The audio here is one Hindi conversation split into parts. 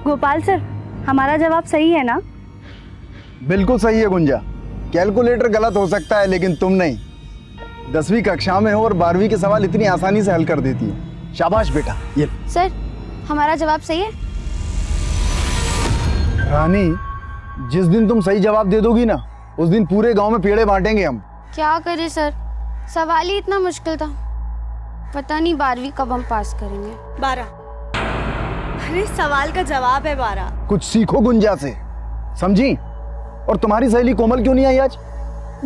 गोपाल सर, हमारा जवाब सही है ना? बिल्कुल सही है गुंजा। कैलकुलेटर गलत हो सकता है लेकिन तुम नहीं। 10वीं कक्षा में हो और 12वीं के सवाल इतनी आसानी से हल कर देती हो। शाबाश बेटा। ये सर, हमारा जवाब सही है। रानी, जिस दिन तुम सही जवाब दे दोगी ना, उस दिन पूरे गांव में पेड़े बांटेंगे हम। क्या करें सर, सवाल ही इतना मुश्किल था। पता नहीं 12वीं कब हम पास करेंगे। 12। अरे सवाल का जवाब है 12। कुछ सीखो गुंजा से, समझी? और तुम्हारी सहेली कोमल क्यों नहीं आई आज?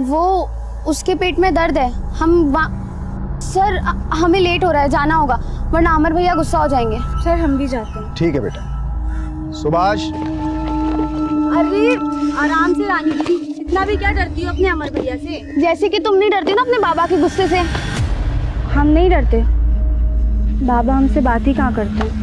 वो उसके पेट में दर्द है। सर हमें लेट हो रहा है, जाना होगा वरना अमर भैया गुस्सा हो जाएंगे। सर हम भी जाते हैं। ठीक है बेटा। सुभाष। अरे आराम से रानी दीदी, इतना भी क्या डरती हो अपने अमर भैया से? जैसे कि तुम नहीं डरती ना अपने बाबा के गुस्से से। हम नहीं डरते, बाबा हमसे बात ही कहाँ करते हैं।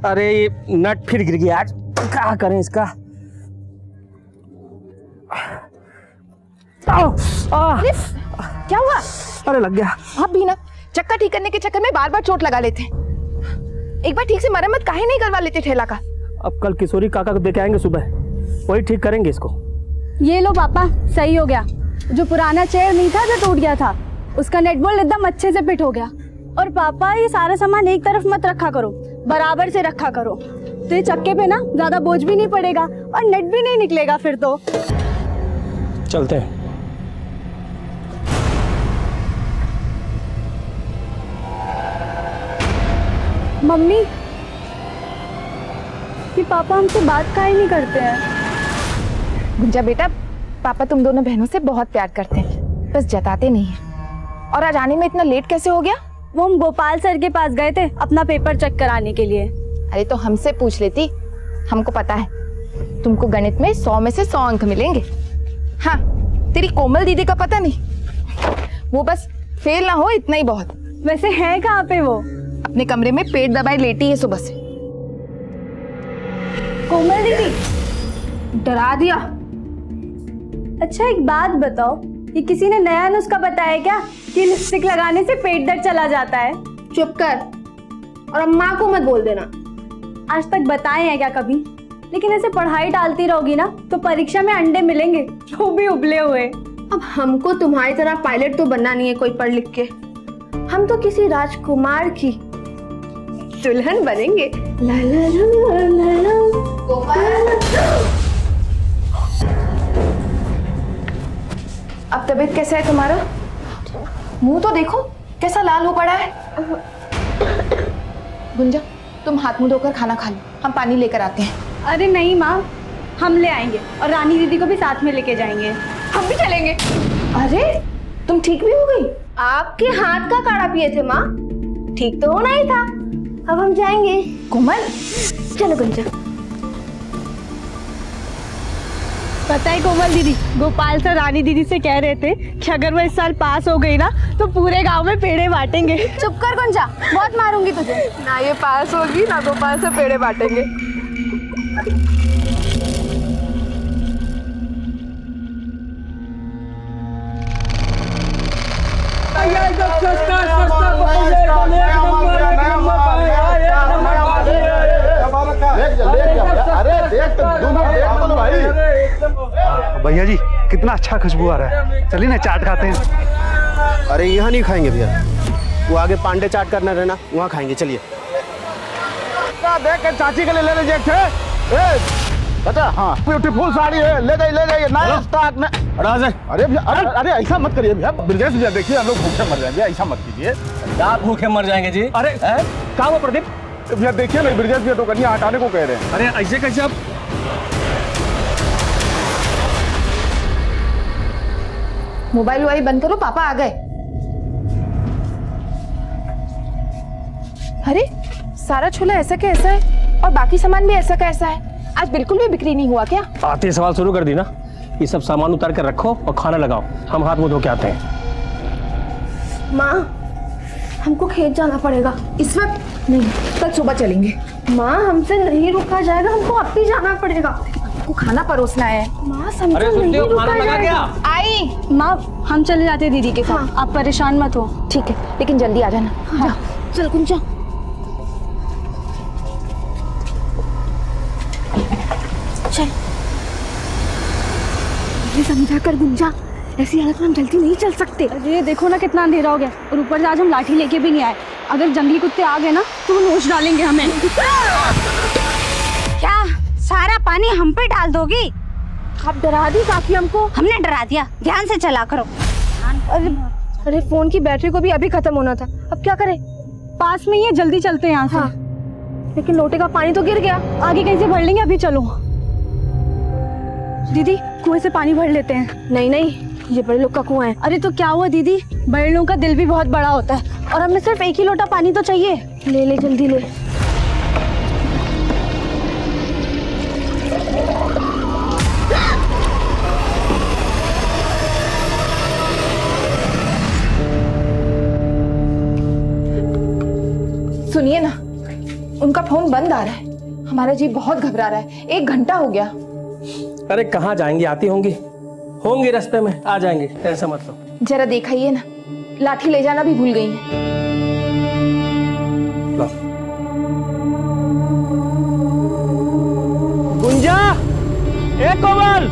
अरे ये नट फिर गिर गया आज, क्या करें इसका। क्या हुआ? अरे लग गया। आप भी ना चक्का ठीक करने के चक्कर में बार बार चोट लगा लेते हैं। एक बार ठीक से मरम्मत काहे नहीं करवा लेते ठेला का? अब कल किशोरी काका को देके आएंगे सुबह, वही ठीक करेंगे इसको। ये लो पापा, सही हो गया। जो पुराना चेयर नहीं था जो टूट गया था, उसका नेट बोल्ट एकदम अच्छे से फिट हो गया। और पापा ये सारा सामान एक तरफ मत रखा करो, बराबर से रखा करो, तो ये चक्के पे ना ज्यादा बोझ भी नहीं पड़ेगा और नेट भी नहीं निकलेगा फिर तो। चलते हैं। मम्मी, ये पापा हमसे बात काहे नहीं करते हैं? गुंजा बेटा, पापा तुम दोनों बहनों से बहुत प्यार करते हैं, बस जताते नहीं हैं। और आज आने में इतना लेट कैसे हो गया? वो हम गोपाल सर के पास गए थे अपना पेपर चेक कराने के लिए। अरे तो हमसे पूछ लेती, हमको पता है तुमको गणित में 100 में से 100 अंक मिलेंगे। हाँ, तेरी कोमल दीदी का पता नहीं, वो बस फेल ना हो इतना ही बहुत। वैसे है कहाँ पे वो? अपने कमरे में पेट दबाए लेटी है सुबह से। कोमल दीदी, डरा दिया। अच्छा एक बात बताओ, ये किसी ने नया नुस्खा बताया क्या कि लिपस्टिक लगाने से पेट दर्द चला जाता है? चुप कर, और अम्मा को मत बोल देना। आज तक बताए हैं क्या कभी? लेकिन ऐसे पढ़ाई डालती रहोगी ना तो परीक्षा में अंडे मिलेंगे, जो भी उबले हुए। अब हमको तुम्हारी तरह पायलट तो बनना नहीं है कोई पढ़ लिख के। हम तो किसी राजकुमार की दुल्हन बनेंगे। ला ला ला ला ला। अब तबीयत कैसा है तुम्हारा? मुंह तो देखो कैसा लाल हो पड़ा है। गुंजा, तुम हाथ मुंह धोकर खाना खा लो, हम पानी लेकर आते हैं। अरे नहीं माँ, हम ले आएंगे और रानी दीदी को भी साथ में लेके जाएंगे। हम भी चलेंगे। अरे तुम ठीक भी हो गई? आपके हाथ का काढ़ा पिए थे माँ, ठीक तो होना ही था। अब हम जाएंगे। कोमल चलो गुंजा। पता है कोमल दीदी, गोपाल सर रानी दीदी से कह रहे थे कि अगर वो इस साल पास हो गई ना तो पूरे गांव में पेड़े बांटेंगे। चुप कर गुंजा, बहुत मारूंगी तुझे। ना ये पास होगी ना गोपाल से पेड़े बांटेंगे। भैया जी कितना अच्छा खुशबू आ रहा है, चलिए ना चाट खाते हैं। अरे यहाँ नहीं खाएंगे भैया, वो आगे पांडे चाट करना रहना, वहाँ खाएंगे। चलिए। देख के चाची के लिए ले लीजिए। बता, हाँ ब्यूटीफुल साड़ी है, ले जाइए नया स्टॉक में। अरे अरे ऐसा मत करिए भैया। ब्रजेश भैया देखिए, हम लोग भूखे मर जाएंगे, ऐसा मत कीजिए। क्या भूखे मर जाएंगे जी? अरे क्या हुआ प्रदीप? भैया देखिए ना, ब्रजेश भैया तो कन्या हटाने को कह रहे हैं। अरे ऐसे कैसे? आप मोबाइल वाइल बंद करो, पापा आ गए। अरे सारा छोला ऐसा का ऐसा है और बाकी सामान भी ऐसा का ऐसा है। आज बिल्कुल भी बिक्री नहीं हुआ क्या? आते सवाल शुरू कर दी ना। ये सब सामान उतार कर रखो और खाना लगाओ, हम हाथ मुंह धो के आते हैं। माँ, हमको खेत जाना पड़ेगा। इस वक्त नहीं, कल सुबह चलेंगे। माँ, हमसे नहीं रुका जाएगा, हमको अब भी जाना पड़ेगा। को खाना परोसना है। माँ समझो अरे सुनते हो, नहीं खाना रुका लगा जाएगा। क्या? आई। माँ हम चले जाते हैं दीदी के साथ, आप परेशान मत हो। ठीक है, लेकिन जल्दी आ जाना। हाँ। चल गुंजा। चल ये समझा कर गुंजा, ऐसी हालत में हम जल्दी नहीं चल सकते। अरे देखो ना कितना अंधेरा हो गया, और ऊपर से आज हम लाठी लेके भी नहीं आए। अगर जंगली कुत्ते आ गए ना तो वो नोच डालेंगे हमें। क्या सारा पानी हम पे डाल दोगी? आप डरा दी काफी हमको। हमने डरा दिया, ध्यान से चला करो। अरे फोन की बैटरी को भी अभी खत्म होना था, अब क्या करें? पास में ही है, जल्दी चलते हैं यहाँ से। हाँ लेकिन लोटे का पानी तो गिर गया। आगे कहीं से भर लेंगे, अभी चलो। दीदी कुएं से पानी भर लेते हैं। नहीं नहीं, ये बड़े लोग का कुआं है। अरे तो क्या हुआ दीदी, बड़े लोगों का दिल भी बहुत बड़ा होता है, और हमें सिर्फ एक ही लोटा पानी तो चाहिए। ले ले जल्दी ले। सुनिए ना, उनका फोन बंद आ रहा है। हमारा जी बहुत घबरा रहा है, 1 घंटा हो गया। अरे कहाँ जाएंगी, आती होंगी रास्ते में, आ जाएंगे, ऐसा मत लो। जरा देखिए ना, लाठी ले जाना भी भूल गई है। लो। गुंजा, ए कोमल,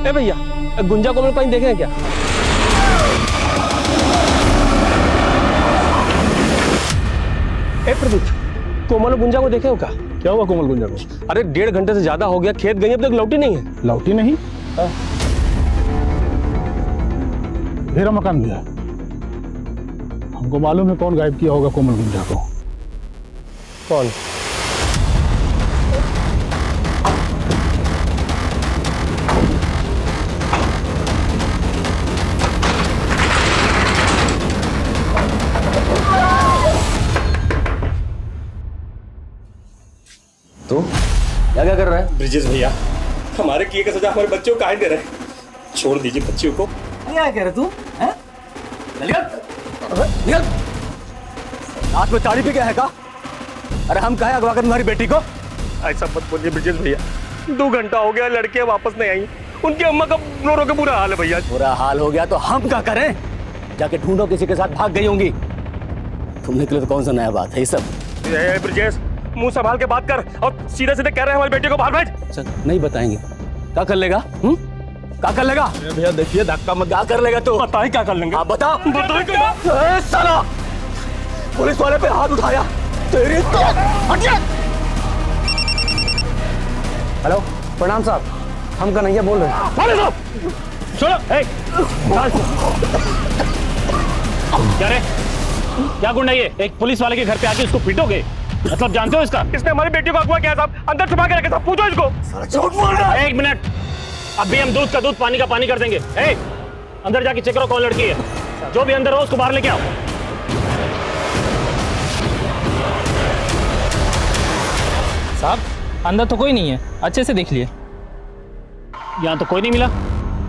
ए भैया, गुंजा कोमल कहीं देखे हैं क्या? ए प्रदीप, कोमल और गुंजा को देखे हो क्या? क्या हुआ कोमल गुंजा को? अरे 1.5 घंटे से ज्यादा हो गया, खेत गई, अब तक लौटी नहीं है। लौटी नहीं? मेरा मकान भी है। हमको मालूम है कौन गायब किया होगा कोमल गुंजा को। कौन? तो क्या कर रहा है? ब्रिजेश भैया, हमारे किए का सजा हमारे बच्चों को काहे दे रहे हैं? छोड़ दीजिए बच्चियों को। क्या कह रहे तू? हैं? निकल! रात में ताड़ी पी गया है का? अरे हम कहे अगवा कर तुम्हारी बेटी को? ऐसा मत बोलिए ब्रिजेश भैया, 2 घंटा हो गया, लड़कियां वापस नहीं आई। उनकी अम्मा का रो रो के बुरा हाल है भैया। बुरा हाल हो गया तो हम क्या करें? जाके ढूंढो, किसी के साथ भाग गई होंगी। तुम निकले तो कौन सा नया बात है ये सब? ब्रिजेश, मुंह संभाल के बात कर, और सीधे सीधे कह रहे हैं हमारी बेटी को बाहर भेज। चल, नहीं बताएंगे। क्या कर लेगा? क्या कर लेगा? भैया देखिए, धक्का मत। क्या कर लेगा तू? बताए क्या कर लेंगे? आप बता। बताए क्या? ए साला, पुलिस वाले पे हाथ उठाया तेरी तो। हटिए। हेलो, प्रणाम साहब, हम कन्हैया बोल रहे हैं। अरे साहब, छोड़ो। ए, क्या रे? क्या गुंडा ये? एक पुलिस वाले के घर पे आके इसको पीटोगे? मतलब जानते हो इसका? इसने हमारी बेटी को अगवा किया साहब, अंदर छुपा के रखे साहब, पूछो इसको। झूठ बोल रहा है। 1 मिनट, अभी हम दूध का दूध, पानी का पानी कर देंगे। ए, अंदर जाके चेक करो कौन लड़की है। जो भी अंदर हो उसको बाहर लेके आओ। साहब, अंदर तो कोई नहीं है, अच्छे से देख लिए। यहाँ तो कोई नहीं मिला।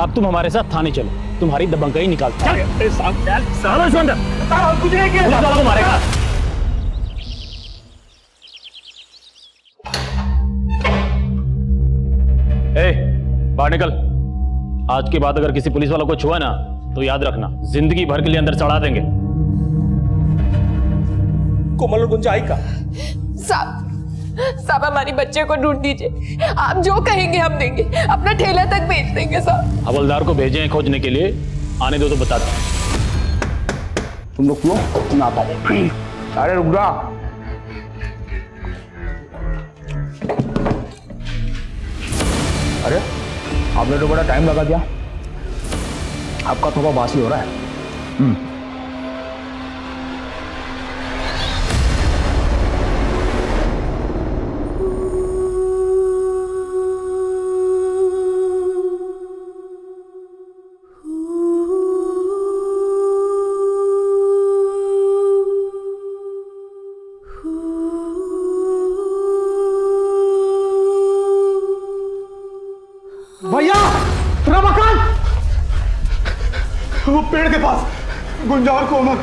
अब तुम हमारे साथ थाने चलो, तुम्हारी दबंगई निकाल। चल साहब, चल अंदर, कुछ नहीं किया, पुलिस वालों को मारेगा। ए, बाहर निकल। आज के बाद अगर किसी पुलिस वालों को छुआ ना तो याद रखना, जिंदगी भर के लिए अंदर चढ़ा देंगे। कोमल और गुंजा आई का? साहब हमारी बच्चे को ढूंढ दीजिए, आप जो कहेंगे हम देंगे, अपना ठेला तक भेज देंगे साहब। हवलदार को भेजे हैं खोजने के लिए, आने दो तो बताते हैं। तुम लोग क्यों ना आता? अरे रुक जा। अरे आपने तो बड़ा टाइम लगा दिया, आपका थोड़ा बासी हो रहा है। भैया, रमाकांत, वो पेड़ के पास गुंजा और कोमल।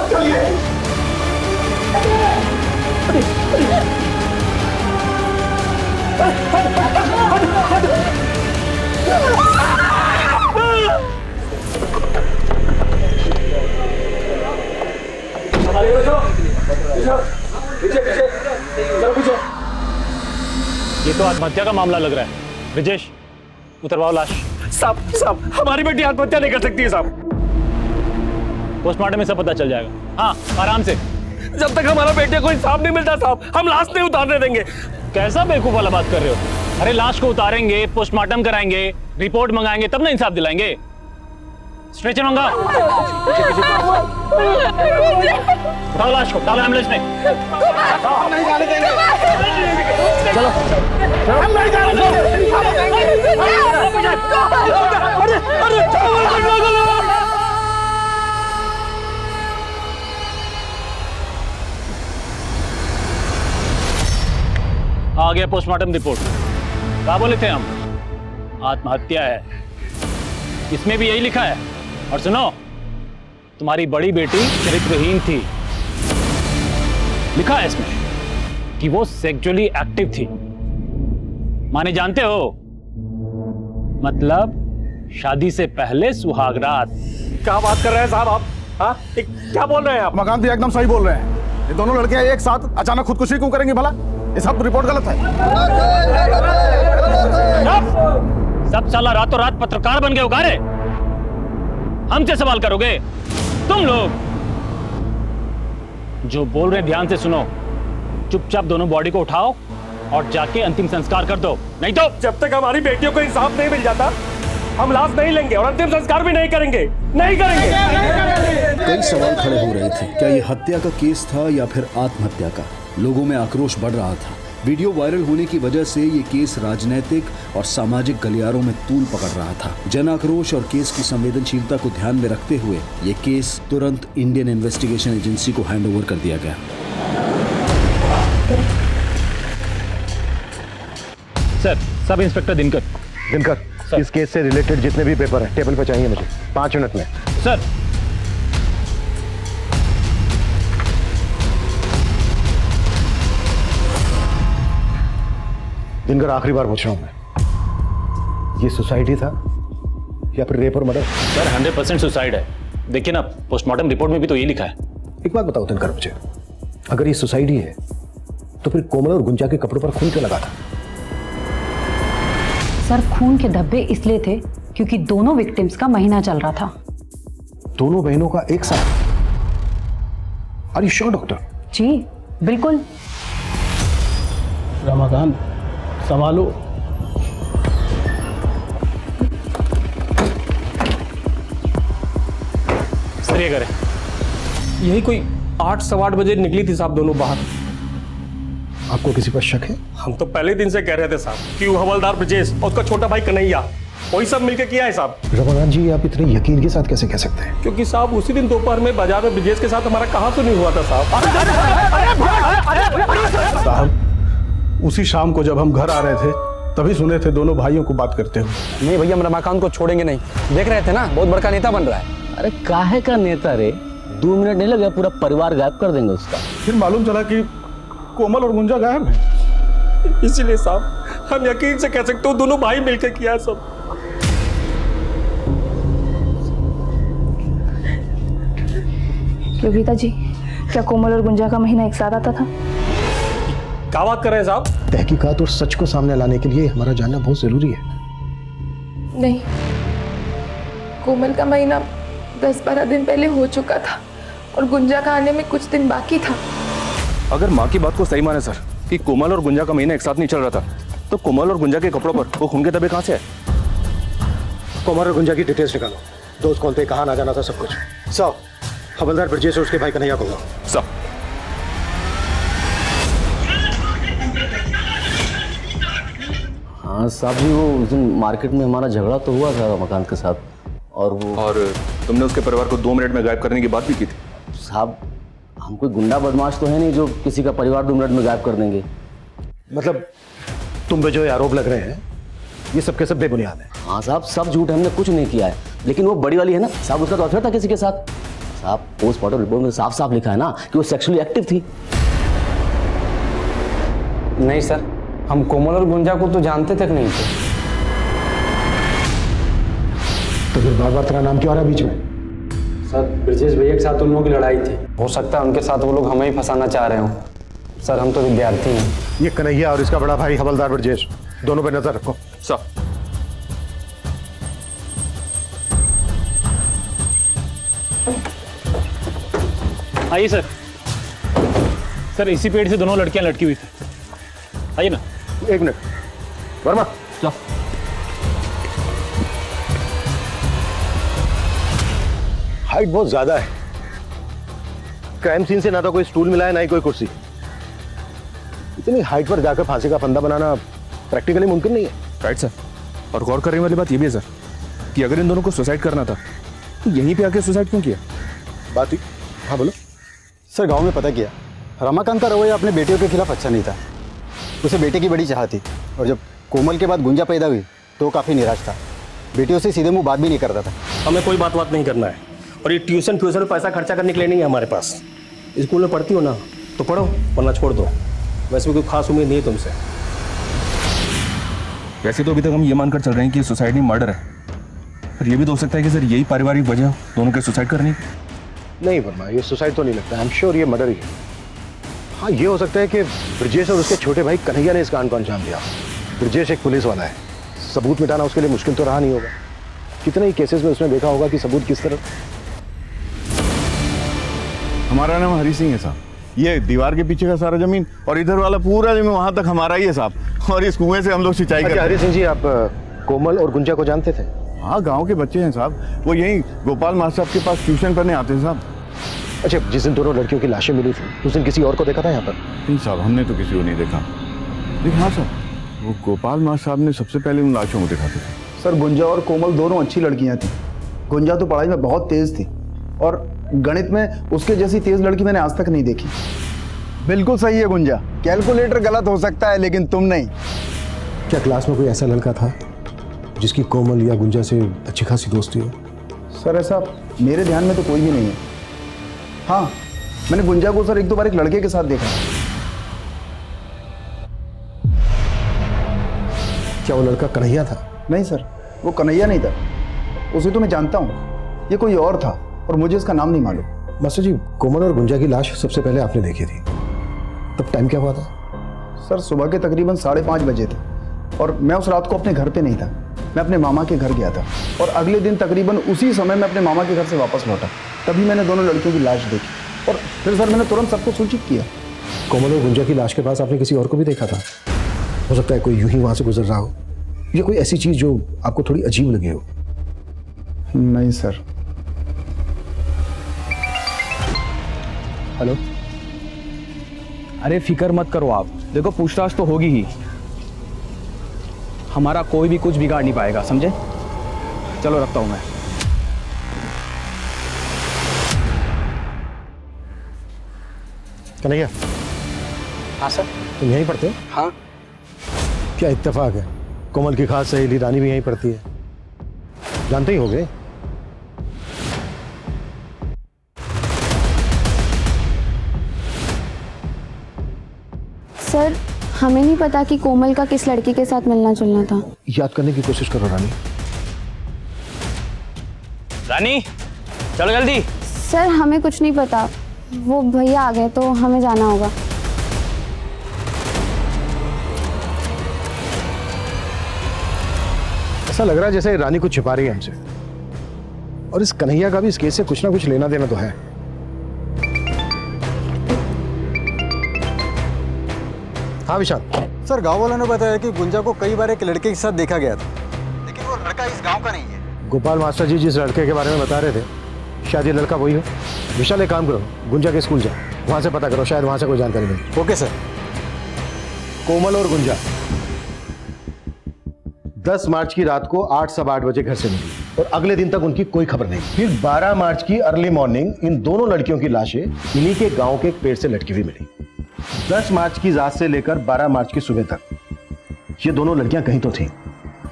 चलिए। ये तो आत्महत्या का मामला लग रहा है। ब्रिजेश, उतरवाओ लाश। साहब हमारी बेटी आत्महत्या नहीं कर सकती है साहब। पोस्टमार्टम में सब पता चल जाएगा। हाँ, आराम से। जब तक हमारा बेटे को इंसाफ नहीं मिलता साहब, हम लाश नहीं उतारने देंगे। कैसा बेवकूफ वाला बात कर रहे हो? अरे लाश को उतारेंगे, पोस्टमार्टम कराएंगे, रिपोर्ट मंगाएंगे, तब ना इंसाफ दिलाएंगे। स्ट्रेचर मंगाओ। उठाओ लाश को, डालो एम्बुलेंस में। हम नहीं जाने देंगे। चलो। हम नहीं जाने देंगे। आ गया पोस्टमार्टम रिपोर्ट। क्या बोले थे हम? आत्महत्या है। इसमें भी यही लिखा है। और सुनो, तुम्हारी बड़ी बेटी चरित्रहीन थी। लिखा है इसमें कि वो सेक्सुअली एक्टिव थी। माने जानते हो, मतलब शादी से पहले सुहागरात। क्या बात कर रहे हैं साहब आप? हाँ, क्या बोल रहे हैं आप? मकान भी एकदम सही बोल रहे हैं। ये दोनों लड़के एक साथ अचानक खुदकुशी क्यों करेंगे भला? ये सब रिपोर्ट गलत है। सब साला रातों रात पत्रकार बन गए उगारे। हमसे सवाल करोगे तुम लोग? जो बोल रहे ध्यान से सुनो। चुपचाप दोनों बॉडी को उठाओ और जाके अंतिम संस्कार कर दो, नहीं तो जब तक हमारी बेटियों को इंसाफ नहीं मिल जाता, हम लाश नहीं लेंगे और अंतिम संस्कार भी नहीं करेंगे। नहीं करेंगे। कई सवाल खड़े हो रहे थे। क्या ये हत्या का केस था या फिर आत्महत्या का? लोगों में आक्रोश बढ़ रहा था। वीडियो वायरल होने की वजह से ये केस राजनीतिक और सामाजिक गलियारों में तूल पकड़ रहा था। जन आक्रोश और केस की संवेदनशीलता को ध्यान में रखते हुए ये केस तुरंत इंडियन इन्वेस्टिगेशन एजेंसी को हैंडओवर कर दिया गया। Sir, sub inspector Dinkar. Dinkar, इस केस से रिलेटेड जितने भी पेपर हैं टेबल पे चाहिए मुझे 5 मिनट में। सर। दिनकर, आखिरी बार पूछ रहा हूं मैं, ये सुसाइड ही था या फिर रेप और मर्डर? सर 100% सुसाइड है। देखिए ना, पोस्टमार्टम रिपोर्ट में भी तो ये लिखा है। एक बात बताओ दिनकर मुझे, अगर ये सुसाइड ही है तो फिर कोमल और गुंजा के कपड़ों पर खून क्यों लगा था? सर, खून के धब्बे इसलिए थे क्योंकि दोनों विक्टिम्स का महीना चल रहा था। दोनों बहनों का एक साथ? Are you sure doctor? जी बिल्कुल। रमाकांत, संभालो। सर ये करें। यही कोई 8 सवा 8 बजे निकली थी साहब दोनों बाहर। आपको किसी पर शक है? हम तो पहले दिन से कह रहे थे साहब कि वो हवलदार ब्रजेश और उसका छोटा भाई कन्हैया, वही सब मिलकर किया है साहब। रमाकांत जी, आप इतने यकीन के साथ कैसे कह सकते हैं? क्योंकि साहब उसी दिन दोपहर में बाजार में ब्रजेश के साथ हमारा कहाँ तो नहीं हुआ था साहब। साहब, उसी शाम को जब हम घर आ रहे थे तभी सुने थे दोनों भाइयों को बात करते हुए। नहीं भैया, हम रमाकांत को छोड़ेंगे नहीं। देख रहे थे ना, बहुत बड़का नेता बन रहा है। अरे काहे का नेता रे? 2 मिनट नहीं लगे, पूरा परिवार गायब कर देंगे उसका। फिर मालूम चला कि कोमल और गुंजा गायब है। इसीलिए साहब हम यकीन से कह सकते हो दोनों भाई मिलकर किया है सब। योगिता जी, क्या कोमल और गुंजा का महीना एक साथ आता था? क्या बात कर रहे हैं साहब? तहकीकात और सच को सामने लाने के लिए हमारा जानना बहुत जरूरी है। नहीं, कोमल का महीना 10-12 दिन पहले हो चुका था और गुंजा का आने में कुछ दिन बाकी था। अगर माँ की बात को सही माने सर कि कोमल और गुंजा का महीना एक साथ नहीं चल रहा था, तो कोमल और गुंजा के कपड़ों पर वो खून के धब्बे कहाँ से है? कोमल और गुंजा की डिटेल्स निकालो। दोस्त कौन थे, कहाँ ना जाना था, सब कुछ। सौ हवलदार ब्रजेश और उसके भाई कन्हैया को लो। सब। हाँ साहब जी, वो उस दिन मार्केट में हमारा झगड़ा तो हुआ था रमाकांत के साथ, और तुमने उसके परिवार को 2 मिनट में गायब करने की बात भी की थी। साहब, हम कोई गुंडा बदमाश तो है नहीं जो किसी का परिवार 2 मिनट में गायब कर देंगे। मतलब तुम पे जो आरोप लग रहे हैं ये सब के सब बेबुनियाद है? हाँ साहब, सब झूठ है, हमने कुछ नहीं किया है। लेकिन वो बड़ी वाली है ना साहब, उसका तो अफेयर था किसी के साथ। साहब, पोस्टमार्टम रिपोर्ट में साफ साफ लिखा है ना कि वो सेक्सुअली एक्टिव थी। नहीं सर, हम कोमल और गुंजा को तो जानते तक नहीं थे। तो फिर बार बार तेरा नाम क्यों आ रहा है बीच में? सर ब्रजेश भैया के साथ उन लोगों की लड़ाई थी, हो सकता है उनके साथ वो लोग हमें ही फंसाना चाह रहे हो। सर हम तो विद्यार्थी हैं। ये कन्हैया और इसका बड़ा भाई हवलदार ब्रजेश, दोनों पे नजर रखो। सर आइए सर। सर इसी पेड़ से दोनों लड़कियां लटकी हुई थी, आइए ना। एक मिनट वर्मा, जाओ। हाइट बहुत ज्यादा है। क्राइम सीन से ना तो कोई स्टूल मिला है ना ही कोई कुर्सी। इतनी हाइट पर जाकर फांसी का फंदा बनाना प्रैक्टिकली मुमकिन नहीं है। Right sir. और गौर करने वाली बात यह भी है सर कि अगर इन दोनों को सुसाइड करना था तो यहीं पे आके सुसाइड क्यों किया? बात हुई? हाँ बोलो। सर गांव में पता किया, रमाकांत का रवैया अपने बेटियों के खिलाफ अच्छा नहीं था। उसे बेटे की बड़ी चाह थी और जब कोमल के बाद गुंजा पैदा हुई तो वो काफ़ी निराश था। बेटियों से सीधे मुंह बात भी नहीं करता था। हमें कोई बात नहीं करना है और ये ट्यूशन में पैसा खर्चा करने के लिए नहीं है हमारे पास। स्कूल में पढ़ती हो ना तो पढ़ो, वरना छोड़ दो। वैसे भी कोई खास उम्मीद नहीं है तुमसे। वैसे तो अभी तक हम ये मानकर चल रहे हैं कि सुसाइड नहीं मर्डर है, पर यह भी तो हो सकता है कि सर यही पारिवारिक वजह हो दोनों के सुसाइड करने की। नहीं वर्मा, ये सुसाइड तो नहीं लगता। आई एम श्योर ये मर्डर ही है। हाँ ये हो सकता है कि ब्रजेश और उसके छोटे भाई कन्हैया ने इस कांड को अंजाम दिया। ब्रजेश एक पुलिस वाला है, सबूत मिटाना उसके लिए मुश्किल तो रहा नहीं होगा। कितने ही केसेस में उसने देखा होगा कि सबूत किस तरह। हमारा नाम हरी सिंह है साहब। ये दीवार के पीछे का सारा जमीन और इधर वाला पूरा जमीन वहां तक हमारा ही है साहब। और इस कुएं से हम लोग सिंचाई करते हैं। हरी सिंह जी, आप कोमल और गुंजा को जानते थे? हाँ, गांव के बच्चे हैं साहब। वो यहीं गोपाल मास्टर साहब के पास ट्यूशन पढ़ने आते हैं साहब। अच्छा, जिस दिन दोनों लड़कियों की लाशें मिली थी उस दिन किसी और को देखा था यहाँ पर? नहीं साहब, हमने तो किसी को नहीं देखा। लेकिन हाँ साहब, वो गोपाल मास्टर साहब ने सबसे पहले उन लाशों को देखा था। सर गुंजा और कोमल दोनों अच्छी लड़कियां थी। गुंजा तो पढ़ाई में बहुत तेज थी और गणित में उसके जैसी तेज लड़की मैंने आज तक नहीं देखी। बिल्कुल सही है गुंजा, कैलकुलेटर गलत हो सकता है लेकिन तुम नहीं। क्या क्लास में कोई ऐसा लड़का था जिसकी कोमल या गुंजा से अच्छी खासी दोस्ती हो? सर ऐसा मेरे ध्यान में तो कोई भी नहीं है। हाँ, मैंने गुंजा को सर एक दो बार एक लड़के के साथ देखा। क्या वो लड़का कन्हैया था? नहीं सर, वो कन्हैया नहीं था। उसे तो मैं जानता हूँ, ये कोई और था और मुझे इसका नाम नहीं मालूम। मास्टर जी, कोमल और गुंजा की लाश सबसे पहले आपने देखी थी, तब टाइम क्या हुआ था? सर सुबह के तकरीबन 5:30 बजे थे और मैं उस रात को अपने घर पे नहीं था। मैं अपने मामा के घर गया था और अगले दिन तकरीबन उसी समय मैं अपने मामा के घर से वापस लौटा। तभी मैंने दोनों लड़कियों की लाश देखी और फिर सर मैंने तुरंत सबको सूचित किया। कोमल और गुंजा की लाश के पास आपने किसी और को भी देखा था? हो सकता है कोई यूं ही वहां से गुजर रहा हो या कोई ऐसी चीज जो आपको थोड़ी अजीब लगी हो? नहीं सर। हेलो। अरे फिक्र मत करो आप, देखो पूछताछ तो होगी ही, हमारा कोई भी कुछ बिगाड़ नहीं पाएगा, समझे? चलो रखता हूं मैं। कन्हैया। हाँ सर। तुम यहीं पढ़ते हो? हाँ। क्या इत्तेफाक है, कोमल की खास सहेली रानी भी यहीं पढ़ती है। जानते ही होगे। सर हमें नहीं पता कि कोमल का किस लड़की के साथ मिलना जुलना था। याद करने की कोशिश करो रानी। रानी चलो जल्दी। सर हमें कुछ नहीं पता, वो भैया आ गए तो हमें जाना होगा। ऐसा लग रहा है जैसे रानी कुछ छिपा रही है हमसे, और इस कन्हैया का भी इस केस से कुछ ना कुछ लेना देना तो है। हाँ विशाल। सर गांव वालों ने बताया कि गुंजा को कई बार एक लड़के के साथ देखा गया था, लेकिन वो लड़का इस गांव का नहीं है। गोपाल मास्टर जी जिस लड़के के बारे में बता रहे थे, शायद ये लड़का वही हो। विशाल एक काम करो, गुंजा के स्कूल जाओ, वहां से पता करो, शायद वहां से कोई जानकारी मिले। Okay sir. कोमल और गुंजा 10 मार्च की रात को 8 सवा 8 बजे घर से निकली और अगले दिन तक उनकी कोई खबर नहीं। फिर 12 मार्च की अर्ली मॉर्निंग इन दोनों लड़कियों की लाशें इन्हीं के गांव के एक पेड़ से लटकी हुई मिली। 10 मार्च की रात से लेकर 12 मार्च की सुबह तक ये दोनों लड़कियां कहीं तो थीं,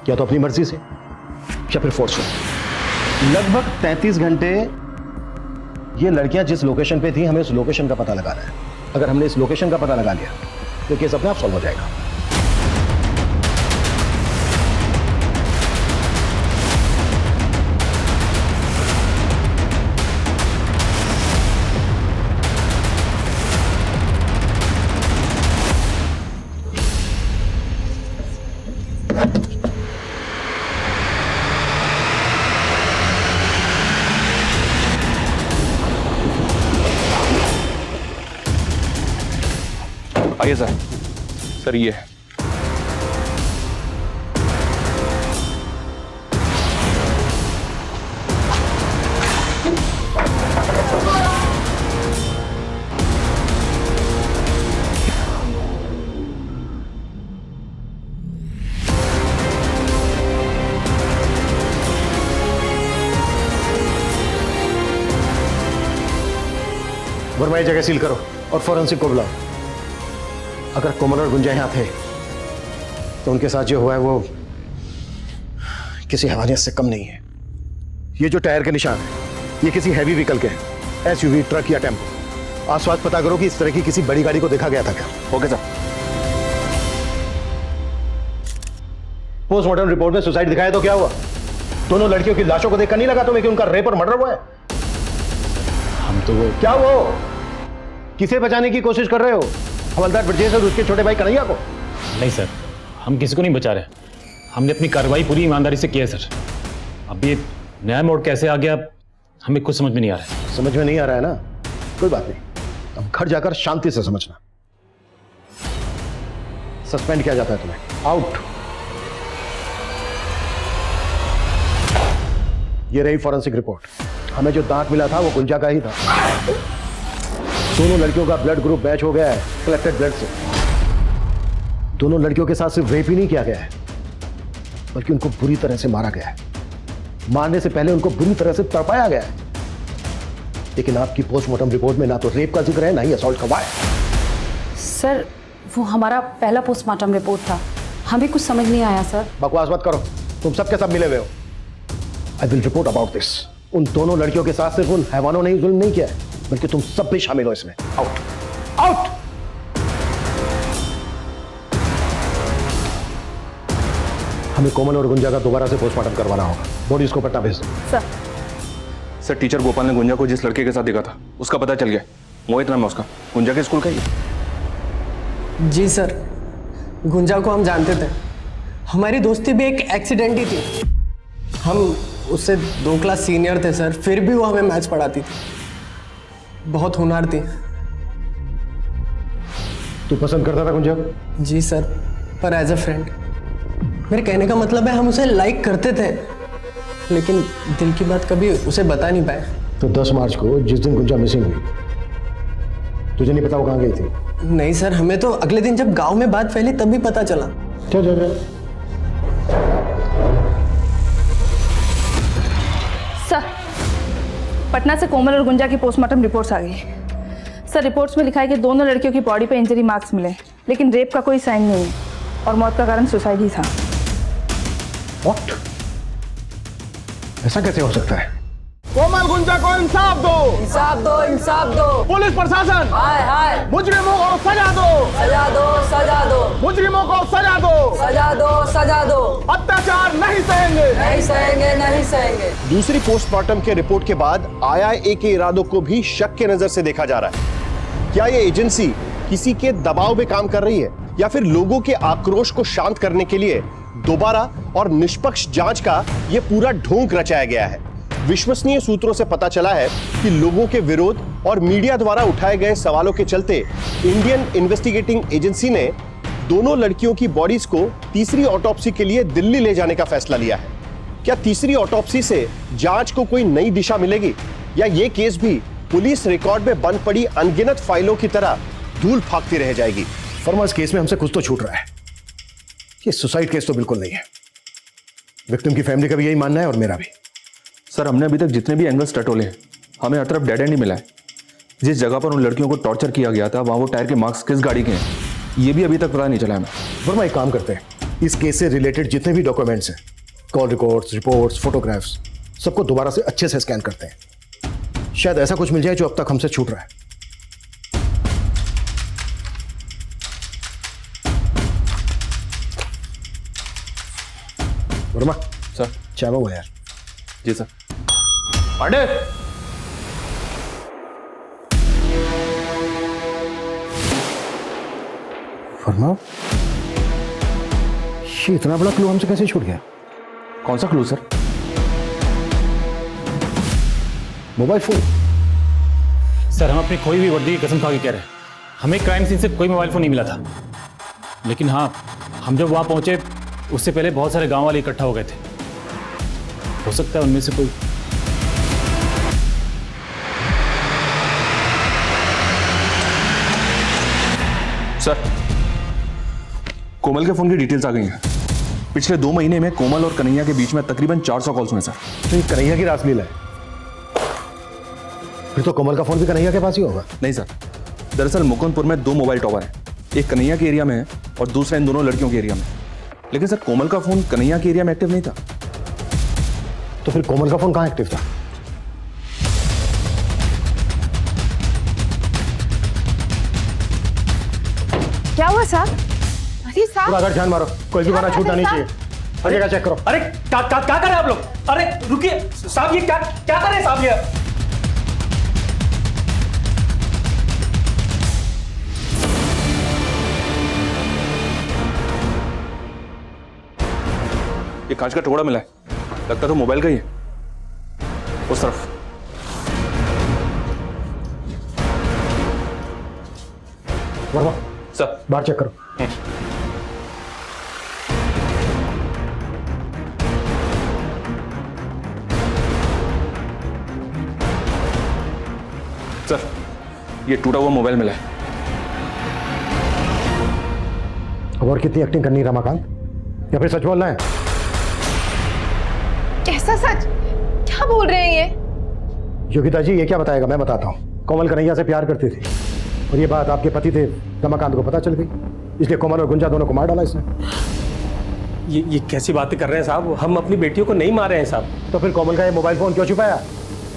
या तो अपनी मर्जी से या फिर फोर्सफुल। लगभग 33 घंटे ये लड़कियां जिस लोकेशन पे थी, हमें उस लोकेशन का पता लगाना है। अगर हमने इस लोकेशन का पता लगा लिया तो केस अपने आप सॉल्व हो जाएगा। ये सर ये है। वर्मा ये जगह सील करो और फॉरेंसिक को बुलाओ। अगर कोमल और गुंजा यहाँ थे तो उनके साथ जो हुआ है वो किसी हैवानियत से कम नहीं है। ये जो टायर के निशान है ये किसी हैवी व्हीकल के हैं, एसयूवी, ट्रक या टेम्पो। आसपास पता करो कि इस तरह की किसी बड़ी गाड़ी को देखा गया था क्या। Okay sir. पोस्टमार्टम रिपोर्ट में सुसाइड दिखाया तो क्या हुआ? दोनों लड़कियों की लाशों को देखकर नहीं लगा तुम्हें कि उनका रेप और मर्डर हुआ है? हम तो वो क्या वो किसे बचाने की कोशिश कर रहे हो? हवलदार ब्रजेश और उसके छोटे भाई कन्हैया को? नहीं सर, हम किसी को नहीं बचा रहे। हमने अपनी कार्रवाई पूरी ईमानदारी से की है सर। अब ये नया मोड़ कैसे आ गया हमें कुछ समझ में नहीं आ रहा है। समझ में नहीं आ रहा है ना? कोई बात नहीं, अब घर जाकर शांति से समझना। सस्पेंड किया जाता है तुम्हें। आउट। ये रही फॉरेंसिक रिपोर्ट। हमें जो दांत मिला था वो गुंजा का ही था। दोनों लड़कियों का ब्लड ग्रुप मैच हो गया है कलेक्टेड ब्लड से। दोनों लड़कियों के साथ सिर्फ रेप ही नहीं किया गया है बल्कि उनको बुरी तरह से मारा गया है। मारने से पहले उनको बुरी तरह से तड़पाया गया है। लेकिन आपकी पोस्टमार्टम रिपोर्ट में ना तो रेप का जिक्र है ना ही असॉल्ट का वार। सर वो हमारा पहला पोस्टमार्टम रिपोर्ट था, हमें कुछ समझ नहीं आया सर। बकवास मत करो, तुम सबके सब मिले हुए हो। I will report about this. उन दोनों लड़कियों के साथ सिर्फ उन हैवानों ने ही जुल्म नहीं किया है बल्कि तुम सब भी शामिल हो इसमें। Out out. हमें कोमल और गुंजा का दोबारा से पोस्टमार्टम करवाना होगा। बॉडीज को पटना भेज दो। सर टीचर गोपाल ने गुंजा को जिस लड़के के साथ देखा था उसका पता चल गया। मोहित नाम है उसका, गुंजा के स्कूल का ही। जी सर, गुंजा को हम जानते थे। हमारी दोस्ती भी एक एक्सीडेंट ही थी। हम उससे 2 क्लास सीनियर थे सर, फिर भी वो हमें मैथ्स पढ़ाती थी। बहुत होनहार थी। तू पसंद करता था गुंजा? जी सर, पर एज अ फ्रेंड। मेरे कहने का मतलब है हम उसे लाइक करते थे लेकिन दिल की बात कभी उसे बता नहीं पाए। तो 10 मार्च को जिस दिन गुंजा मिसिंग हुई तुझे नहीं पता वो कहाँ गई थी? नहीं सर, हमें तो अगले दिन जब गांव में बात फैली तभी पता चला। चल सर, पटना से कोमल और गुंजा की पोस्टमार्टम रिपोर्ट्स आ गई। सर रिपोर्ट्स में लिखा है कि दोनों लड़कियों की बॉडी पे इंजरी मार्क्स मिले लेकिन रेप का कोई साइन नहीं है और मौत का कारण सुसाइड ही था। What? ऐसा कैसे हो सकता है? कोमल गुंजा को इंसाफ दो, इंसाफ दो, इंसाफ दो। पुलिस प्रशासन हाय हाय। मुजरिमों को सजा दो, सजा दो, सजा दो। मुजरिमों को सजा दो, सजा दो, सजा दो। अत्याचार नहीं सहेंगे, नहीं सहेंगे, नहीं सहेंगे। दूसरी पोस्टमार्टम के रिपोर्ट के बाद आईआईए के इरादों को भी शक के नजर से देखा जा रहा है। क्या ये एजेंसी किसी के दबाव में काम कर रही है या फिर लोगों के आक्रोश को शांत करने के लिए दोबारा और निष्पक्ष जांच का यह पूरा ढोंग रचाया गया है? विश्वसनीय सूत्रों से पता चला है कि लोगों के विरोध और मीडिया द्वारा उठाए गए सवालों के चलते इंडियन इन्वेस्टिगेटिंग एजेंसी ने दोनों लड़कियों की बॉडीज को तीसरी ऑटोप्सी के लिए दिल्ली ले जाने का फैसला लिया है। क्या तीसरी ऑटोप्सी से जांच को कोई नई दिशा मिलेगी या ये केस भी पुलिस रिकॉर्ड में बंद पड़ी अनगिनत फाइलों की तरह धूल फाकती रह जाएगी? फर्मा, इस केस में हमसे कुछ तो छूट रहा है। ये सुसाइड केस तो बिल्कुल नहीं है। विक्टिम की फैमिली का भी यही मानना है और मेरा भी। सर हमने अभी तक जितने भी एंगल्स टटोले हैं हमें हर तरफ डेड एंड ही मिला है। जिस जगह पर उन लड़कियों को टॉर्चर किया गया था वहां वो टायर के मार्क्स किस गाड़ी के हैं ये भी अभी तक पता नहीं चला हमें। वर्मा, एक काम करते हैं, इस केस से रिलेटेड जितने भी डॉक्यूमेंट्स हैं, कॉल रिकॉर्ड्स, रिपोर्ट्स, फोटोग्राफ्स, सबको दोबारा से अच्छे से स्कैन करते हैं। शायद ऐसा कुछ मिल जाए जो अब तक हमसे छूट रहा है। वर्मा सर, चाय हुआ यार। जी सर। पांडे, वर्मा, ये इतना बड़ा क्लू हमसे कैसे छूट गया? कौन सा clue sir? Mobile phone. Sir हम अपनी खोई हुई वर्दी की कसम खा के कह रहे हैं हमें क्राइम सीन से कोई मोबाइल फ़ोन नहीं मिला था, लेकिन हाँ, हम जब वहाँ पहुँचे उससे पहले बहुत सारे गांव वाले इकट्ठा हो गए थे। हो सकता है उनमें से कोई। सर, कोमल के फोन की डिटेल्स आ गई हैं। पिछले 2 महीने में कोमल और कन्हैया के बीच में तकरीबन 400 कॉल्स हुए सर। तो ये कन्हैया की रासलीला है? फिर तो कोमल का फोन भी कन्हैया के पास ही होगा। नहीं सर, दरअसल मुकुंदपुर में 2 मोबाइल टावर हैं, एक कन्हैया के एरिया में है और दूसरा इन दोनों लड़कियों के एरिया में। लेकिन सर, कोमल का फोन कन्हैया के एरिया में एक्टिव नहीं था। तो फिर कोमल का फोन कहाँ एक्टिव था? क्या हुआ साहब? अरे साहब, पूरा घर ध्यान मारो, कोई भी गाना छूटना नहीं चाहिए। हर जगह चेक करो। अरे क्या कर रहे हैं आप लोग? अरे रुकिए साहब, ये क्या क्या कर रहे हैं साहब? ये कांच का टुकड़ा मिला है, लगता तो मोबाइल का ही है। उस तरफ। वर्मा सर, बाहर चेक करो। सर, ये टूटा हुआ मोबाइल मिला है। अब और कितनी एक्टिंग करनी है रमाकांत, या फिर सच बोलना है? कैसा सच? क्या बोल रहे हैं ये? योगिता जी, ये क्या बताएगा? मैं बताता हूँ। कोमल कन्हैया से प्यार करती थी और ये बात आपके पति थे रमाकांत को पता चल गई, इसलिए कोमल और गुंजा दोनों को मार डाला इसने। ये कैसी बातें कर रहे हैं साहब? हम अपनी बेटियों को नहीं मारे हैं साहब। तो फिर कोमल का ये मोबाइल फोन क्यों छुपाया?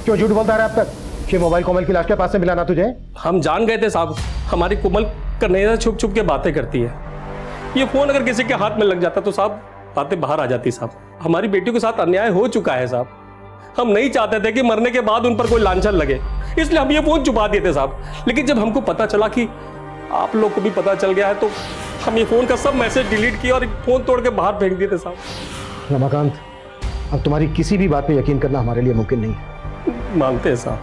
क्यों झूठ बोलता रहा अब तक? ये मोबाइल कोमल की लाश के पास से मिला ना तुझे? हम जान गए थे साहब, हमारी कोमल कन्हैया छुप छुप के बातें करती है। ये फोन अगर किसी के हाथ में लग जाता तो साहब बातें बाहर आ जाती साहब। हमारी बेटियों के साथ अन्याय हो चुका है साहब। हम नहीं चाहते थे कि मरने के बाद उन पर कोई लांछन लगे, इसलिए हम ये फोन छुपा दिए थे साहब। लेकिन जब हमको पता चला कि आप लोग को भी पता चल गया है तो हम ये फोन का सब मैसेज डिलीट किया और फोन तोड़ के बाहर फेंक दिए थे साहब। रमाकांत, अब तुम्हारी किसी भी बात पे यकीन करना हमारे लिए मुमकिन नहीं है। मानते हैं साहब,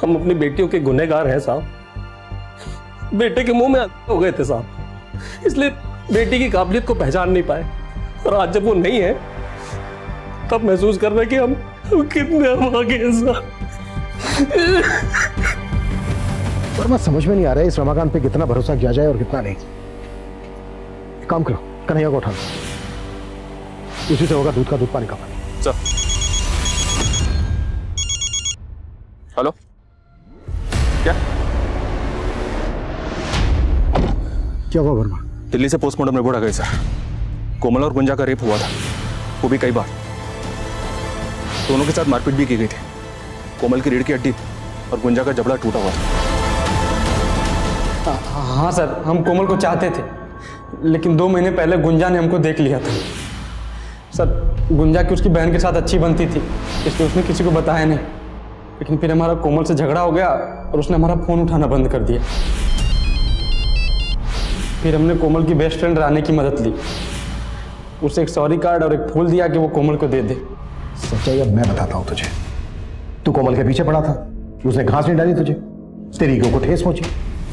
हम अपनी बेटियों के गुनहगार हैं साहब। बेटे के मुंह में हो गए थे साहब, इसलिए बेटी की काबिलियत को पहचान नहीं पाए। और आज जब वो नहीं है तब महसूस कर रहे हैं कि हम कितने आगे हैं साहब। पर मैं समझ में नहीं आ रहा है इस रमाकांत पे कितना भरोसा किया जाए और कितना नहीं। एक काम करो, कन्हैया को उठा लो, उसी से होगा दूध का दूध पानी का पानी। सर। हेलो, क्या हुआ वर्मा? दिल्ली से पोस्टमार्टम रिपोर्ट आ गई सर। कोमल और गुंजा का रेप हुआ था, वो भी कई बार। दोनों के साथ मारपीट भी की गई थी। कोमल की रीढ़ की हड्डी और गुंजा का जबड़ा टूटा हुआ था। हाँ सर, हम कोमल को चाहते थे, लेकिन 2 महीने पहले गुंजा ने हमको देख लिया था सर। गुंजा की उसकी बहन के साथ अच्छी बनती थी, इसलिए उसने किसी को बताया नहीं। लेकिन फिर हमारा कोमल से झगड़ा हो गया और उसने हमारा फ़ोन उठाना बंद कर दिया। फिर हमने कोमल की बेस्ट फ्रेंड रानी की मदद ली, उसे एक सॉरी कार्ड और एक फूल दिया कि वो कोमल को दे दे। सच्चाई अब मैं बताता हूँ तुझे। तू कोमल के पीछे पड़ा था, उसने घास नहीं डाली तुझे, तेरी ईगो को ठेस पहुंची,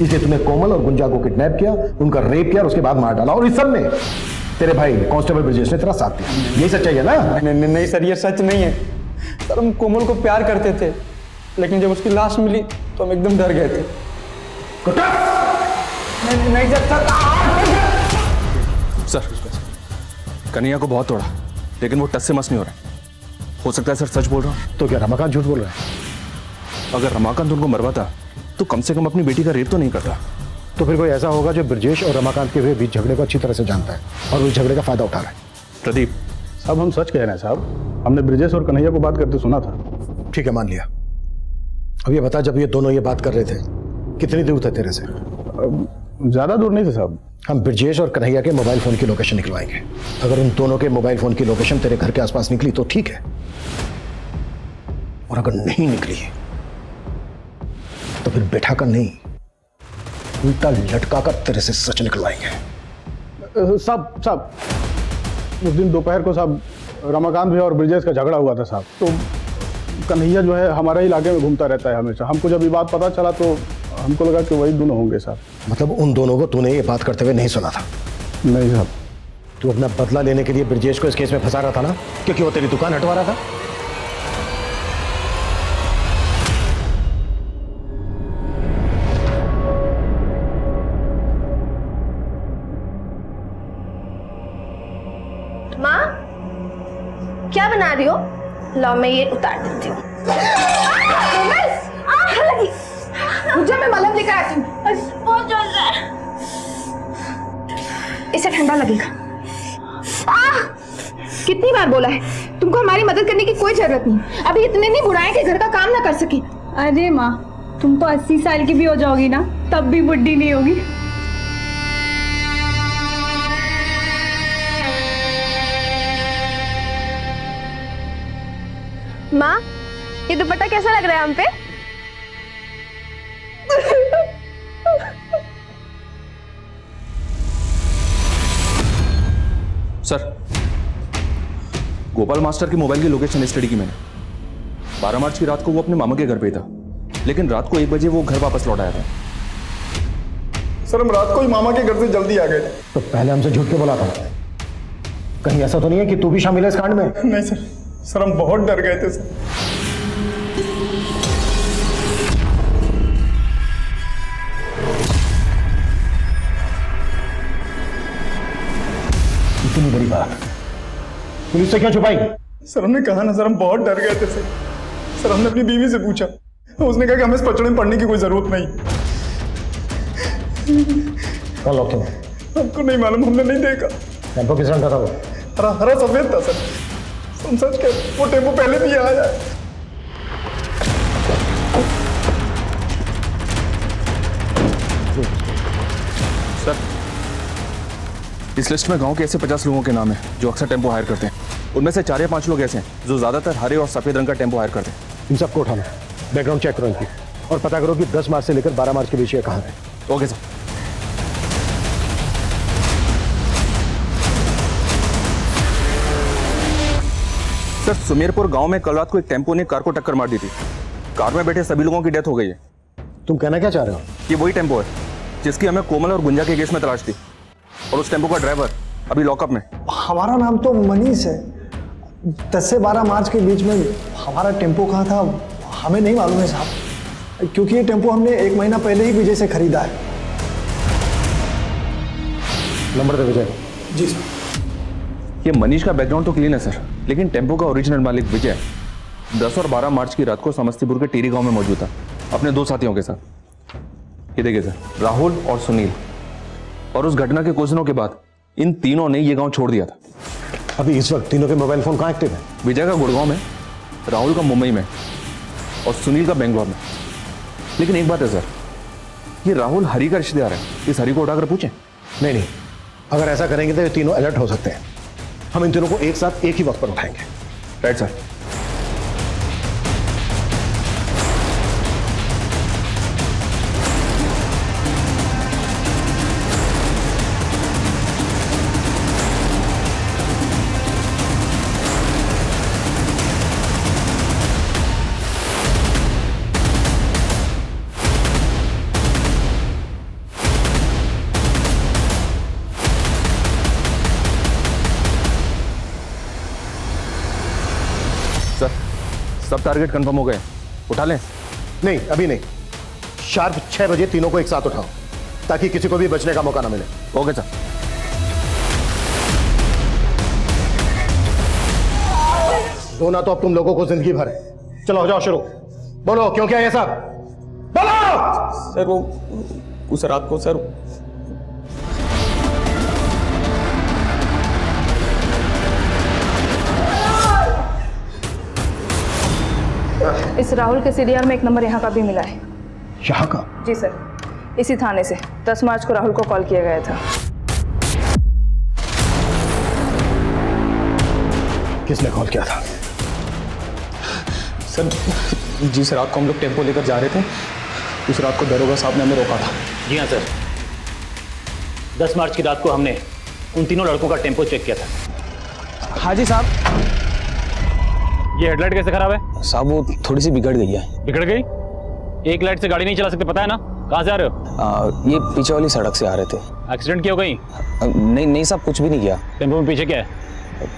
इसलिए तूने कोमल और गुंजा को किडनैप किया, उनका रेप किया और उसके बाद मार डाला। और इस सब में तेरे भाई कांस्टेबल ब्रिजेश ने तेरा साथ दिया। यही सच्चाई है ना? नहीं सर, ये सच नहीं है सर। हम कोमल को प्यार करते थे, लेकिन जब उसकी लाश मिली तो हम एकदम डर गए थे। नहीं सर, कन्हैया को बहुत तोड़ा, लेकिन वो टस से मस नहीं हो रहा। हो सकता है सर सच बोल रहा हूँ। तो क्या रमाकांत झूठ बोल रहा है? अगर रमाकांत उनको मरवाता तो कम से कम अपनी बेटी का रेप तो नहीं करता। तो फिर कोई ऐसा होगा जो ब्रजेश और रमाकांत के हुए बीच झगड़े को अच्छी तरह से जानता है और उस झगड़े का फायदा उठा रहा है। प्रदीप साहब, हम सच कह रहे हैं साहब, हमने ब्रजेश और कन्हैया को बात करते सुना था। ठीक है, मान लिया। अब ये बता, जब ये दोनों ये बात कर रहे थे कितनी दूर थे तेरे से? ज्यादा दूर नहीं थे साहब। हम ब्रजेश और कन्हैया के मोबाइल फोन की लोकेशन निकलवाएंगे। अगर उन दोनों के मोबाइल फोन की लोकेशन तेरे घर के आसपास निकली तो ठीक है, और अगर नहीं निकली तो फिर बैठा कर नहीं, उल्टा लटका कर तेरे से सच निकलवाएंगे। साहब, उस दिन दोपहर को साहब रमाकांत भी और ब्रजेश का झगड़ा हुआ था साहब। तो कन्हैया जो है हमारे इलाके में घूमता रहता है हमेशा। हमको जब ये बात पता चला तो हमको लगा कि वही दोनों होंगे साहब। मतलब उन दोनों को तूने ये बात करते हुए नहीं सुना था? नहीं साहब। तू अपना बदला लेने के लिए ब्रजेश को इस केस में फंसा रहा था ना, क्योंकि वो तेरी दुकान हटवा रहा था। माँ क्या बना रही हो? लो मैं ये उतार देती हूँ। लगी मुझे, मैं मलहम लेकर आती हूँ। बहुत जल रहा है, इसे ठंडा लगेगा। कितनी बार बोला है तुमको हमारी मदद करने की कोई जरूरत नहीं। अभी इतने नहीं बुढ़ाए कि घर का काम ना कर सके। अरे माँ, तुम तो 80 साल की भी हो जाओगी ना, तब भी बुढ़ी नहीं होगी। माँ ये दुपट्टा कैसा लग रहा है हम पे? सर, गोपाल मास्टर की मोबाइल की लोकेशन स्टडी की मैंने। 12 मार्च की रात को वो अपने मामा के घर पे था, लेकिन रात को 1 बजे वो घर वापस लौट आया था। सर हम रात को ही मामा के घर से जल्दी आ गए थे। तो पहले हमसे झूठ क्यों बोला था? कहीं ऐसा तो नहीं है कि तू भी शामिल है इस कांड में? नहीं सर हम बहुत डर गए थे सर। इतनी बड़ी बात पुलिस से क्यों छुपाई? सर हमने कहा ना सर, हम बहुत डर गए थे सर। हमने अपनी बीवी से पूछा, उसने कहा कि हमें इस पचड़े में पड़ने की कोई जरूरत नहीं। कौन लोग थे? हमको नहीं मालूम, हमने नहीं देखा। टेम्पो किस रंग का था वो? हरा सफेद था सर। तुम सच कह, वो टेम्पो पहले भी आया है। सर, इस लिस्ट में गांव के ऐसे 50 लोगों के नाम हैं जो अक्सर टेम्पो हायर करते हैं। उनमें से 4 या 5 लोग ऐसे हैं जो ज्यादातर हरे और सफेद रंग का टेम्पो हायर करते हैं। इन सबको उठाना, बैकग्राउंड चेक करो इनकी, और पता करो कि 10 मार्च से लेकर 12 मार्च के बीच ये कहाँ है। Okay sir. सर, सुमेरपुर गांव में कल रात को एक टेम्पो ने कार को टक्कर मार दी थी। कार में बैठे सभी लोगों की डेथ हो गई है। तुम कहना क्या चाह रहे हो? ये वही टेम्पो है जिसकी हमें कोमल और गुंजा के केस में तलाश थी, और उस टेम्पो का ड्राइवर अभी लॉकअप में। हमारा नाम तो मनीष है। 10 से 12 मार्च के बीच में हमारा टेम्पो कहाँ था हमें नहीं मालूम है साहब, क्योंकि ये टेम्पो हमने 1 महीना पहले ही विजय से खरीदा है। नंबर दे विजय। जी सर। ये मनीष का बैकग्राउंड तो क्लीन है सर, लेकिन टेम्पो का ओरिजिनल मालिक विजय 10 और 12 मार्च की रात को समस्तीपुर के टीरी गांव में मौजूद था अपने 2 साथियों के साथ। ये देखिए सर, राहुल और सुनील। और उस घटना के कुछ दिनों के बाद इन तीनों ने ये गांव छोड़ दिया था। अभी इस वक्त तीनों के मोबाइल फोन कहाँ एक्टिव है? विजय का गुड़गांव में, राहुल का मुंबई में और सुनील का बेंगलोर में। लेकिन एक बात है सर, ये राहुल हरी का रिश्तेदार है। इस हरी को उठाकर पूछें। नहीं, अगर ऐसा करेंगे तो ये तीनों अलर्ट हो सकते हैं। हम इन तीनों को एक साथ एक ही वक्त पर उठाएंगे। Right sir. सब टारगेट कंफर्म हो गए, उठा लें? नहीं, अभी नहीं। शार्प 6 बजे तीनों को एक साथ उठाओ, ताकि किसी को भी बचने का मौका ना मिले। Okay sir. रोना तो अब तुम लोगों को जिंदगी भर है। चलो हो जाओ शुरू। बोलो क्यों किया ये सब? बोलो। सर वो उस रात को सर इस राहुल के सीडीआर में एक नंबर यहाँ का भी मिला है। यहाँ का? जी सर, इसी थाने से 10 मार्च को राहुल को कॉल किया गया था। किसने कॉल किया था? सर जी सर, रात को हम लोग टेम्पो लेकर जा रहे थे। उस रात को दरोगा साहब ने हमें रोका था। जी हाँ सर, 10 मार्च की रात को हमने उन तीनों लड़कों का टेम्पो चेक किया था। हाँ जी साहब। ये हेडलाइट कैसे खराब है? साहब वो थोड़ी सी बिगड़ गई है। बिगड़ गई? एक लाइट से गाड़ी नहीं चला सकते, पता है ना? कहाँ से आ रहे हो? ये पीछे वाली सड़क से आ रहे थे। एक्सीडेंट किया हो कहीं? नहीं नहीं साहब, कुछ भी नहीं किया। टेम्पो में पीछे क्या है?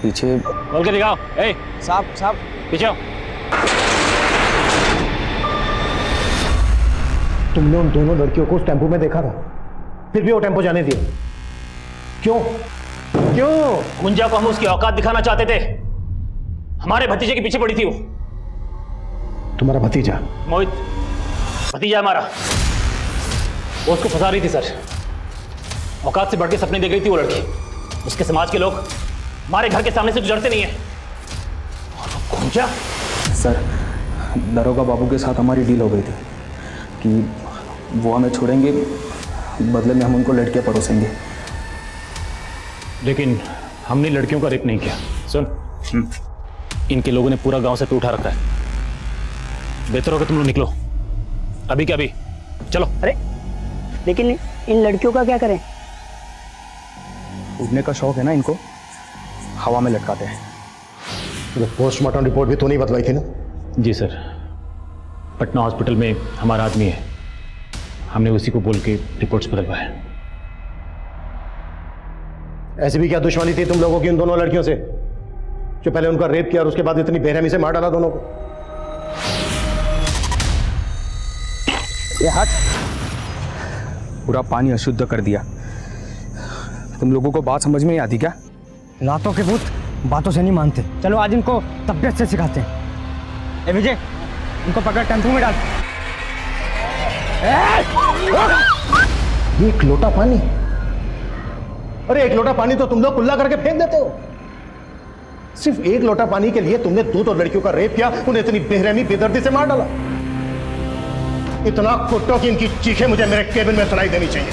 पीछे बोल के दिखाओ। ए साहब पीछे आओ। तुमने उन दोनों लड़कियों को उस टेम्पो में देखा था, फिर भी वो टेम्पो जाने दिया क्यों? क्यों? गुंजा को हम उसकी औकात दिखाना चाहते थे। हमारे भतीजे के पीछे पड़ी थी वो। तुम्हारा भतीजा? मोहित भतीजा हमारा। वो उसको फंसा रही थी सर। औकात से बढ़ के सपने देख रही थी वो लड़की। उसके समाज के लोग हमारे घर के सामने से गुजरते नहीं है। और वो गुंजा? सर, दरोगा बाबू के साथ हमारी डील हो गई थी कि वो हमें छोड़ेंगे, बदले में हम उनको लड़कियां परोसेंगे। लेकिन हमने लड़कियों का रेप नहीं किया। सुन, इनके लोगों ने पूरा गांव से पे उठा रखा है। बेहतर होगा तुम लोग निकलो अभी के अभी। चलो। अरे लेकिन इन लड़कियों का क्या करें? उड़ने का शौक है ना इनको, हवा में लटकाते हैं। तो पोस्टमार्टम रिपोर्ट भी तो नहीं बतलाई थी ना? जी सर, पटना हॉस्पिटल में हमारा आदमी है, हमने उसी को बोल के रिपोर्ट्स बदलवाए। ऐसी भी क्या दुश्मनी थी तुम लोगों की उन दोनों लड़कियों से, जो पहले उनका रेप किया और उसके बाद इतनी बेरहमी से मार डाला दोनों को? ये हट, पूरा पानी अशुद्ध कर दिया। तुम लोगों को बात समझ में नहीं आती क्या? लातों के भूत बातों से नहीं मानते। चलो आज इनको तबियत से सिखाते हैं। ए विजय, इनको पकड़ टेम्पो में डाल। एक लोटा पानी? अरे एक लोटा पानी तो तुम लोग कुल्ला करके फेंक देते हो। सिर्फ एक लोटा पानी के लिए तुमने दो लड़कियों का रेप किया, उन्हें इतनी बेरहमी बेदर्दी से मार डाला। इतना कुट्टो कि इनकी चीखें मुझे मेरे केबिन में सुनाई देनी चाहिए।